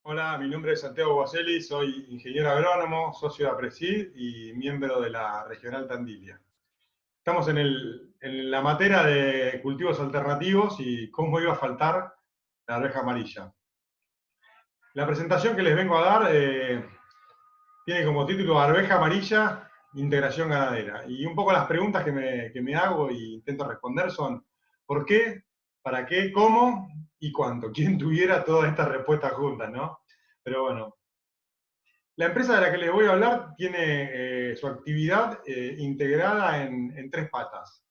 Hola, mi nombre es Santiago Boselli, soy ingeniero agrónomo, socio de APRESID y miembro de la Regional Tandilia. Estamos en la materia de cultivos alternativos y cómo iba a faltar la arveja amarilla. La presentación que les vengo a dar tiene como título Arveja amarilla, integración ganadera. Y un poco las preguntas que me hago e intento responder son ¿por qué? ¿Para qué? ¿Cómo? ¿Y cuánto? ¿Quién tuviera todas estas respuestas juntas, no? Pero bueno, la empresa de la que les voy a hablar tiene su actividad integrada en tres patas.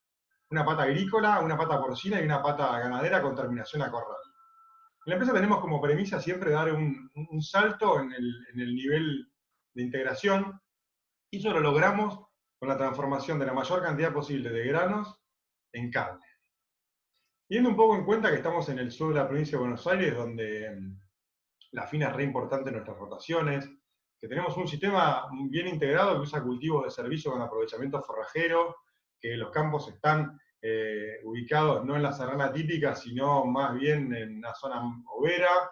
Una pata agrícola, una pata porcina y una pata ganadera con terminación a corral. En la empresa tenemos como premisa siempre dar un salto en el nivel de integración y eso lo logramos con la transformación de la mayor cantidad posible de granos en carne. Teniendo un poco en cuenta que estamos en el sur de la provincia de Buenos Aires, donde la fina es re importante en nuestras rotaciones, que tenemos un sistema bien integrado que usa cultivos de servicio con aprovechamiento forrajero, que los campos están ubicados no en la serrana típica, sino más bien en una zona overa.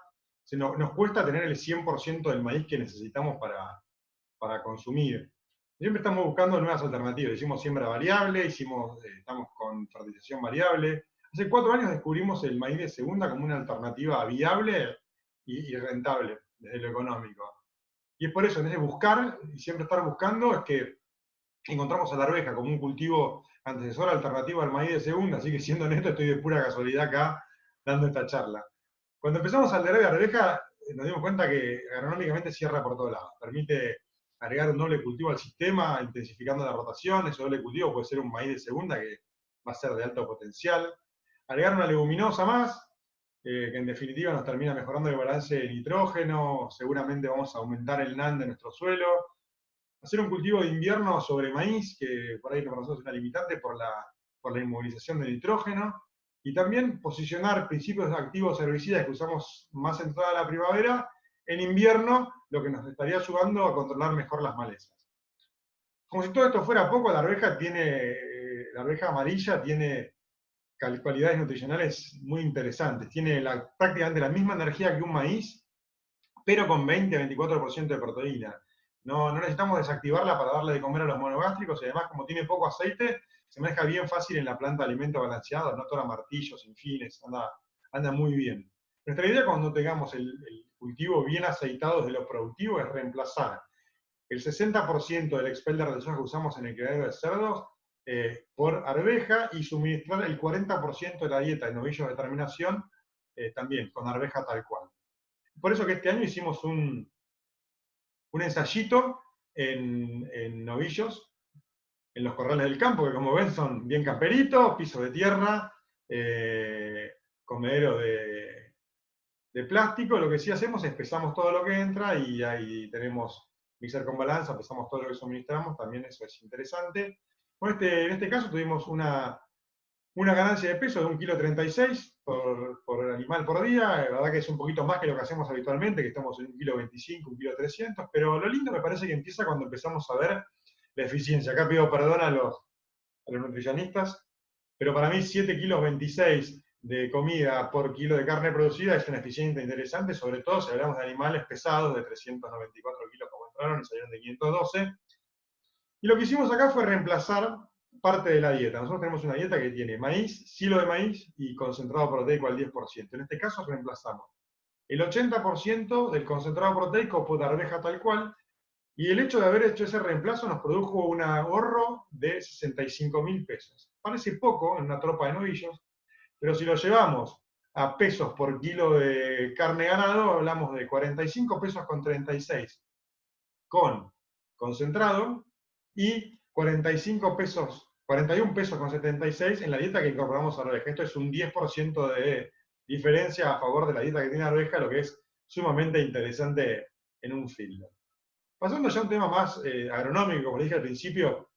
Nos cuesta tener el 100% del maíz que necesitamos para consumir. Siempre estamos buscando nuevas alternativas. Hicimos siembra variable, estamos con fertilización variable. Hace 4 años descubrimos el maíz de segunda como una alternativa viable y rentable desde lo económico. Y es por eso, en ese buscar y siempre estar buscando, es que encontramos a la arveja como un cultivo antecesor alternativo al maíz de segunda, así que siendo honesto estoy de pura casualidad acá dando esta charla. Cuando empezamos a alterar de arveja, nos dimos cuenta que agronómicamente cierra por todos lados. Permite agregar un doble cultivo al sistema, intensificando la rotación. Ese doble cultivo puede ser un maíz de segunda que va a ser de alto potencial. Agregar una leguminosa más, que en definitiva nos termina mejorando el balance de nitrógeno. Seguramente vamos a aumentar el NAN de nuestro suelo. Hacer un cultivo de invierno sobre maíz, que por ahí para nosotros es una limitante por la inmovilización de nitrógeno. Y también posicionar principios activos herbicidas que usamos más entrada a la primavera en invierno, lo que nos estaría ayudando a controlar mejor las malezas. Como si todo esto fuera poco, la arveja amarilla tiene cualidades nutricionales muy interesantes. Tiene prácticamente la misma energía que un maíz, pero con 20-24% de proteína. No necesitamos desactivarla para darle de comer a los monogástricos y además, como tiene poco aceite, se maneja bien fácil en la planta de alimentos balanceados, no toca martillos, sin fines, anda muy bien. Nuestra idea cuando tengamos el cultivo bien aceitado de lo productivo es reemplazar el 60% del expelder de soja que usamos en el criadero de cerdos por arveja y suministrar el 40% de la dieta de novillos de terminación también con arveja tal cual. Por eso que este año hicimos un ensayito en novillos, en los corrales del campo, que como ven son bien camperitos, piso de tierra, comedero de plástico. Lo que sí hacemos es pesamos todo lo que entra y ahí tenemos mixer con balanza, pesamos todo lo que suministramos, también eso es interesante. En este caso tuvimos una ganancia de peso de 1,36 kg por animal por día. La verdad que es un poquito más que lo que hacemos habitualmente, que estamos en 1,25 kg, 1,3 kg, pero lo lindo me parece que empieza cuando empezamos a ver la eficiencia. Acá pido perdón a los nutricionistas, pero para mí 7,26 kg de comida por kilo de carne producida es una eficiencia interesante, sobre todo si hablamos de animales pesados de 394 kilos como entraron y salieron de 512. Y lo que hicimos acá fue reemplazar parte de la dieta. Nosotros tenemos una dieta que tiene maíz, silo de maíz y concentrado proteico al 10%. En este caso reemplazamos el 80% del concentrado proteico por arveja tal cual, y el hecho de haber hecho ese reemplazo nos produjo un ahorro de 65.000 pesos. Parece poco en una tropa de novillos, pero si lo llevamos a pesos por kilo de carne ganado, hablamos de 45 pesos con 36 con concentrado y 45 pesos, 41 pesos con 76 en la dieta que incorporamos a arveja. Esto es un 10% de diferencia a favor de la dieta que tiene arveja, lo que es sumamente interesante en un field. Pasando ya a un tema más agronómico, como dije al principio,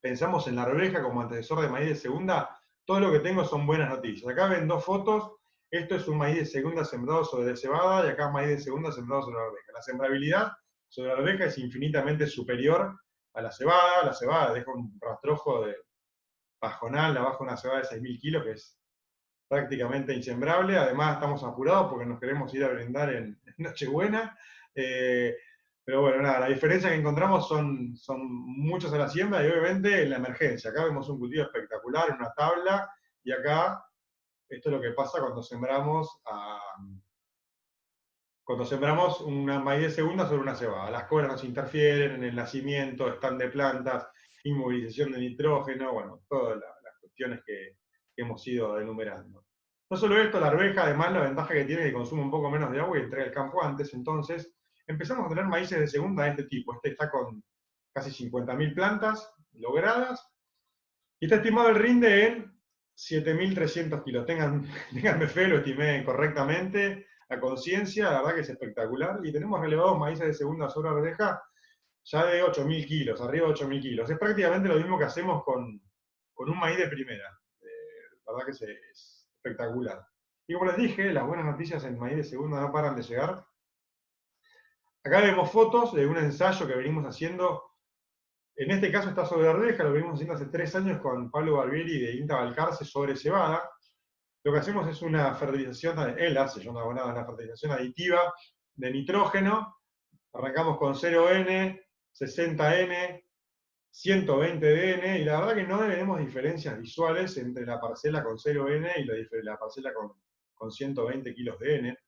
pensamos en la arveja como antecesor de maíz de segunda. Todo lo que tengo son buenas noticias. Acá ven 2 fotos. Esto es un maíz de segunda sembrado sobre cebada y acá maíz de segunda sembrado sobre arveja. La sembrabilidad sobre la arveja es infinitamente superior a la cebada. La cebada deja un rastrojo de pajonal abajo de una cebada de 6.000 kilos, que es prácticamente insembrable. Además estamos apurados porque nos queremos ir a brindar en Nochebuena. Pero bueno, nada, la diferencia que encontramos son muchos a la siembra y obviamente en la emergencia. Acá vemos un cultivo espectacular en una tabla y acá esto es lo que pasa cuando sembramos una maíz de segunda sobre una cebada. Las colas nos interfieren en el nacimiento, stand de plantas, inmovilización de nitrógeno, bueno, todas las cuestiones que hemos ido enumerando. No solo esto, la arveja, además, la ventaja que tiene es que consume un poco menos de agua y entrega el campo antes, entonces empezamos a tener maíces de segunda de este tipo. Este está con casi 50.000 plantas logradas y está estimado el rinde en 7.300 kilos. Ténganme fe, lo estimé correctamente, a conciencia, la verdad que es espectacular. Y tenemos relevados maíces de segunda sobre arveja ya de 8.000 kilos, arriba de 8.000 kilos. Es prácticamente lo mismo que hacemos con un maíz de primera. La verdad que es espectacular. Y como les dije, las buenas noticias en maíz de segunda no paran de llegar. Acá vemos fotos de un ensayo que venimos haciendo. En este caso está sobre arveja, lo venimos haciendo hace 3 años con Pablo Barbieri de INTA Balcarce sobre cebada. Lo que hacemos es una fertilización, él hace, yo no hago nada, una fertilización aditiva de nitrógeno. Arrancamos con 0N, 60N, 120 DN, y la verdad que no tenemos diferencias visuales entre la parcela con 0N y la parcela con 120 kilos de N.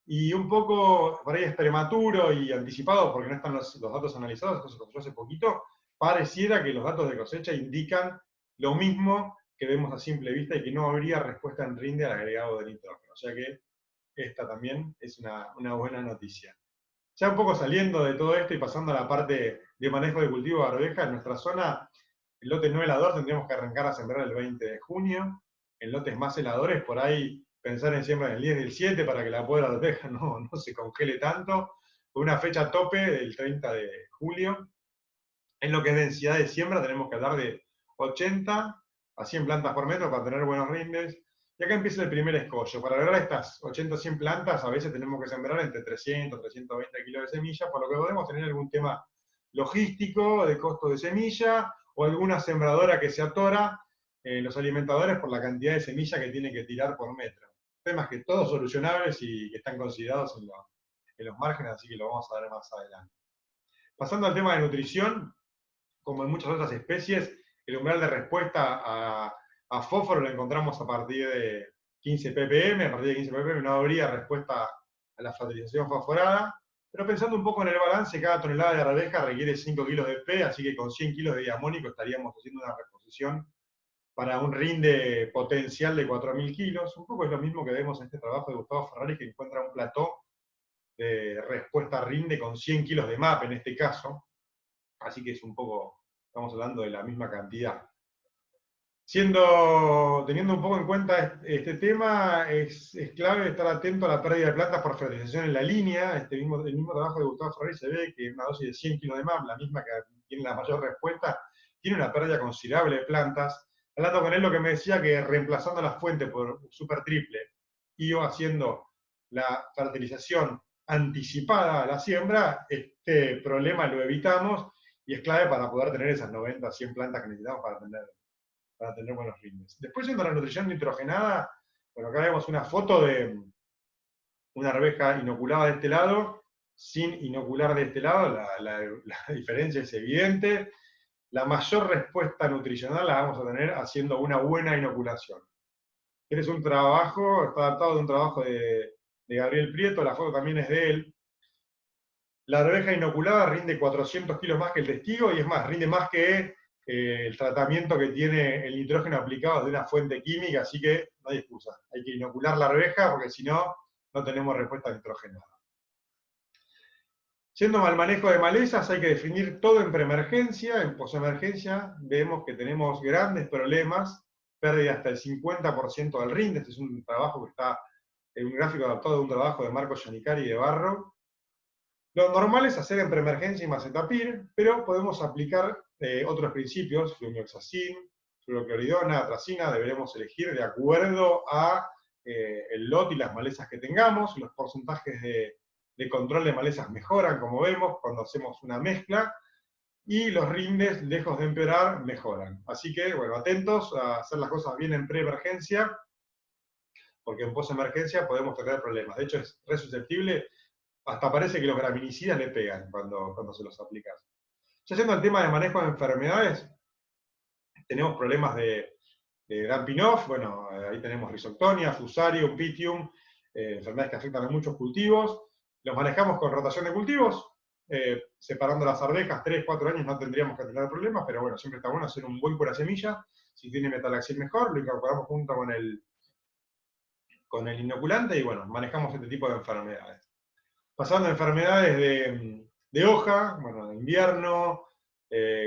Y un poco, por ahí es prematuro y anticipado porque no están los datos analizados, esto se construyó hace poquito, pareciera que los datos de cosecha indican lo mismo que vemos a simple vista y que no habría respuesta en rinde al agregado de nitrógeno. O sea que esta también es una buena noticia. Ya un poco saliendo de todo esto y pasando a la parte de manejo de cultivo de arveja, en nuestra zona, el lote no helador tendríamos que arrancar a sembrar el 20 de junio. En lotes más heladores, por ahí pensar en siembra el 10 del 7 para que la poda de arveja no se congele tanto, con una fecha tope del 30 de julio. En lo que es densidad de siembra tenemos que hablar de 80 a 100 plantas por metro para tener buenos rindes. Y acá empieza el primer escollo. Para lograr estas 80 o 100 plantas, a veces tenemos que sembrar entre 300 y 320 kilos de semilla, por lo que podemos tener algún tema logístico, de costo de semilla, o alguna sembradora que se atora en los alimentadores por la cantidad de semilla que tiene que tirar por metro. Temas que todos solucionables y que están considerados en los márgenes, así que lo vamos a ver más adelante. Pasando al tema de nutrición, como en muchas otras especies, el umbral de respuesta a fósforo lo encontramos a partir de 15 ppm, a partir de 15 ppm no habría respuesta a la fertilización fosforada, pero pensando un poco en el balance, cada tonelada de arveja requiere 5 kilos de P, así que con 100 kilos de diamónico estaríamos haciendo una reposición para un rinde potencial de 4.000 kilos. Un poco es lo mismo que vemos en este trabajo de Gustavo Ferrari, que encuentra un plató de respuesta rinde con 100 kilos de MAP en este caso, así que es un poco, estamos hablando de la misma cantidad. Teniendo un poco en cuenta este tema, es clave estar atento a la pérdida de plantas por fertilización en la línea. El mismo trabajo de Gustavo Ferrari se ve que una dosis de 100 kilos de MAP, la misma que tiene la mayor respuesta, tiene una pérdida considerable de plantas. Hablando con él, lo que me decía que reemplazando la fuente por super triple y haciendo la fertilización anticipada a la siembra, este problema lo evitamos y es clave para poder tener esas 90, 100 plantas que necesitamos para tener buenos rindes. Después, yendo a la nutrición nitrogenada, bueno, acá vemos una foto de una arveja inoculada de este lado, sin inocular de este lado, la diferencia es evidente. La mayor respuesta nutricional la vamos a tener haciendo una buena inoculación. Este es un trabajo, está adaptado de un trabajo de Gabriel Prieto, la foto también es de él. La arveja inoculada rinde 400 kilos más que el testigo, y es más, rinde más que el tratamiento que tiene el nitrógeno aplicado de una fuente química, así que no hay excusa. Hay que inocular la arveja porque si no, no tenemos respuesta nitrogenada. Yendo al manejo de malezas, hay que definir todo en preemergencia. En posemergencia vemos que tenemos grandes problemas, pérdida hasta el 50% del rinde. Este es un trabajo que está en un gráfico adaptado de un trabajo de Marco Giannicari y de Barro. Lo normal es hacer en preemergencia y macetapir, pero podemos aplicar otros principios, flumioxacin, fluorocloridona, atracina, deberemos elegir de acuerdo a el lote y las malezas que tengamos. Los porcentajes de control de malezas mejoran, como vemos, cuando hacemos una mezcla, y los rindes, lejos de empeorar, mejoran. Así que, bueno, atentos a hacer las cosas bien en preemergencia, porque en posemergencia podemos tener problemas. De hecho, es re susceptible, hasta parece que los graminicidas le pegan cuando se los aplicas. Ya yendo al tema de manejo de enfermedades, tenemos problemas de dumping off, bueno, ahí tenemos Rhizoctonia, Fusarium, Pythium, enfermedades que afectan a muchos cultivos. Los manejamos con rotación de cultivos, separando las arvejas, 3, 4 años no tendríamos que tener problemas, pero bueno, siempre está bueno hacer un buen cura semilla. Si tiene metalaxil mejor, lo incorporamos junto con el inoculante y bueno, manejamos este tipo de enfermedades. Pasando a enfermedades de hoja, bueno, de invierno,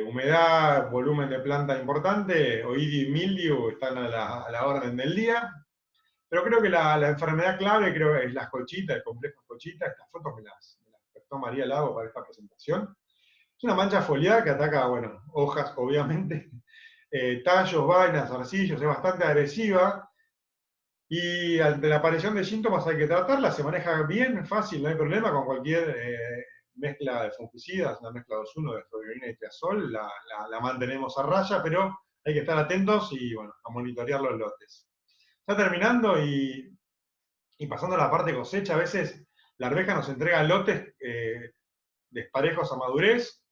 humedad, volumen de planta importante, oidio y mildew están a la orden del día. Pero creo que la enfermedad clave creo es las colchitas, el complejo colchita. Estas fotos me las prestó María Lago para esta presentación. Es una mancha foliada que ataca, bueno, hojas obviamente, tallos, vainas, zarcillos, es bastante agresiva. Y ante la aparición de síntomas hay que tratarla, se maneja bien, fácil, no hay problema con cualquier mezcla de fungicidas, una mezcla 2,1 de fluorina y triazol, la mantenemos a raya, pero hay que estar atentos y bueno, a monitorear los lotes. Está terminando y pasando a la parte cosecha, a veces la arveja nos entrega lotes desparejos a madurez,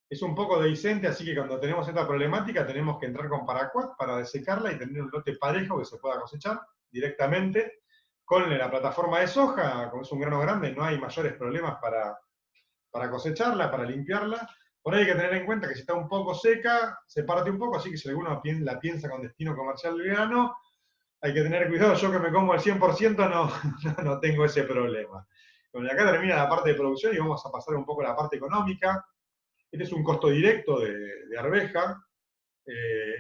es un poco dehiscente, así que cuando tenemos esta problemática tenemos que entrar con paraquat para desecarla y tener un lote parejo que se pueda cosechar directamente. Con la plataforma de soja, como es un grano grande, no hay mayores problemas para cosecharla, para limpiarla. Por ahí hay que tener en cuenta que si está un poco seca, se parte un poco, así que si alguno la piensa con destino comercial del grano, hay que tener cuidado. Yo que me como al 100% no tengo ese problema. Bueno, y acá termina la parte de producción y vamos a pasar un poco a la parte económica. Este es un costo directo de arveja.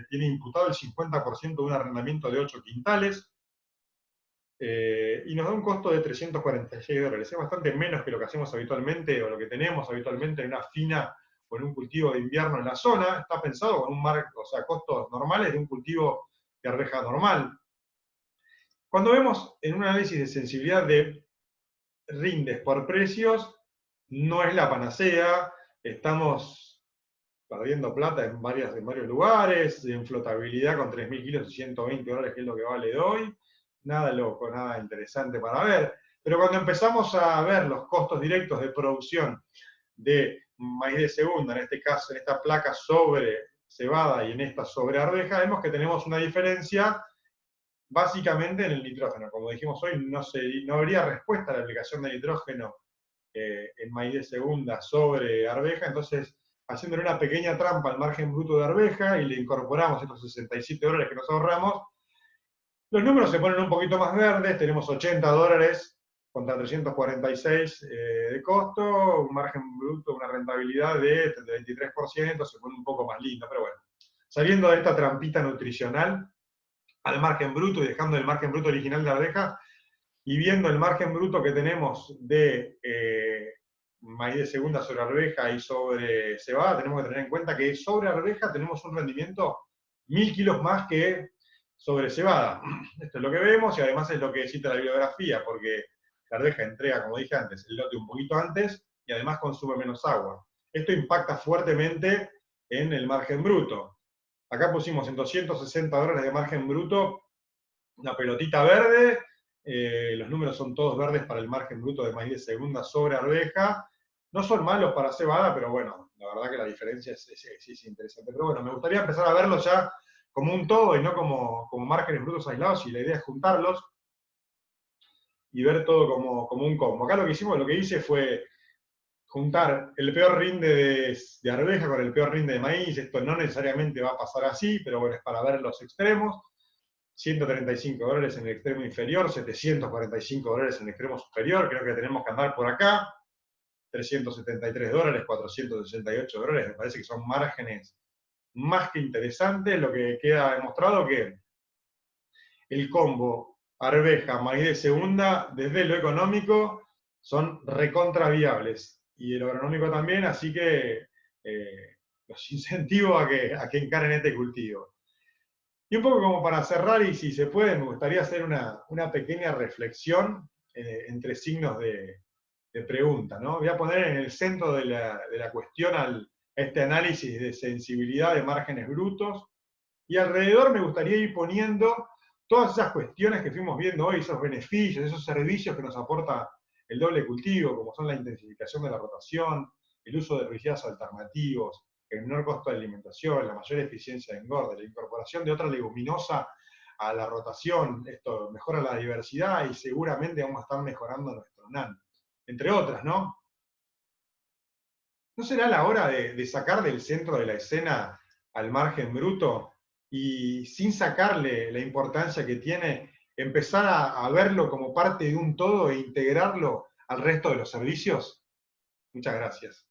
Tiene imputado el 50% de un arrendamiento de 8 quintales. Y nos da un costo de $346. Es bastante menos que lo que hacemos habitualmente o lo que tenemos habitualmente en una fina o en un cultivo de invierno en la zona. Está pensado con costos normales de un cultivo de arveja normal. Cuando vemos en un análisis de sensibilidad de rindes por precios, no es la panacea, estamos perdiendo plata en varios lugares, en flotabilidad con 3.000 kilos y $120, que es lo que vale de hoy, nada loco, nada interesante para ver, pero cuando empezamos a ver los costos directos de producción de maíz de segunda, en este caso, en esta placa sobre cebada y en esta sobre arveja, vemos que tenemos una diferencia básicamente en el nitrógeno. Como dijimos hoy, no habría respuesta a la aplicación de nitrógeno en maíz de segunda sobre arveja, entonces haciéndole una pequeña trampa al margen bruto de arveja y le incorporamos estos $67 que nos ahorramos, los números se ponen un poquito más verdes, tenemos $80 contra 346 de costo, un margen bruto, una rentabilidad de 23%, se pone un poco más lindo, pero bueno. Saliendo de esta trampita nutricional, al margen bruto y dejando el margen bruto original de arveja y viendo el margen bruto que tenemos de maíz de segunda sobre arveja y sobre cebada, tenemos que tener en cuenta que sobre arveja tenemos un rendimiento 1.000 kilos más que sobre cebada. Esto es lo que vemos y además es lo que cita la bibliografía, porque la arveja entrega, como dije antes, el lote un poquito antes y además consume menos agua. Esto impacta fuertemente en el margen bruto. Acá pusimos en $260 de margen bruto una pelotita verde. Los números son todos verdes para el margen bruto de maíz de segunda sobre arveja. No son malos para cebada, pero bueno, la verdad que la diferencia es interesante. Pero bueno, me gustaría empezar a verlos ya como un todo y no como márgenes brutos aislados, y la idea es juntarlos y ver todo como un combo. Acá lo que hice fue juntar el peor rinde de arveja con el peor rinde de maíz. Esto no necesariamente va a pasar así, pero bueno, es para ver los extremos. $135 en el extremo inferior, $745 en el extremo superior, creo que tenemos que andar por acá. $373, $468, me parece que son márgenes más que interesantes. Lo que queda demostrado que el combo arveja, maíz de segunda, desde lo económico, son recontraviables. Y el agronómico también, así que los incentivo a que encaren este cultivo. Y un poco como para cerrar, y si se puede, me gustaría hacer una pequeña reflexión entre signos de pregunta, ¿no? Voy a poner en el centro de la cuestión a este análisis de sensibilidad de márgenes brutos, y alrededor me gustaría ir poniendo todas esas cuestiones que fuimos viendo hoy, esos beneficios, esos servicios que nos aporta el doble cultivo, como son la intensificación de la rotación, el uso de herbicidas alternativos, el menor costo de alimentación, la mayor eficiencia de engorde, la incorporación de otra leguminosa a la rotación, esto mejora la diversidad y seguramente vamos a estar mejorando nuestro NAN, entre otras, ¿no? ¿No será la hora de sacar del centro de la escena al margen bruto y sin sacarle la importancia que tiene, empezar a verlo como parte de un todo e integrarlo al resto de los servicios? Muchas gracias.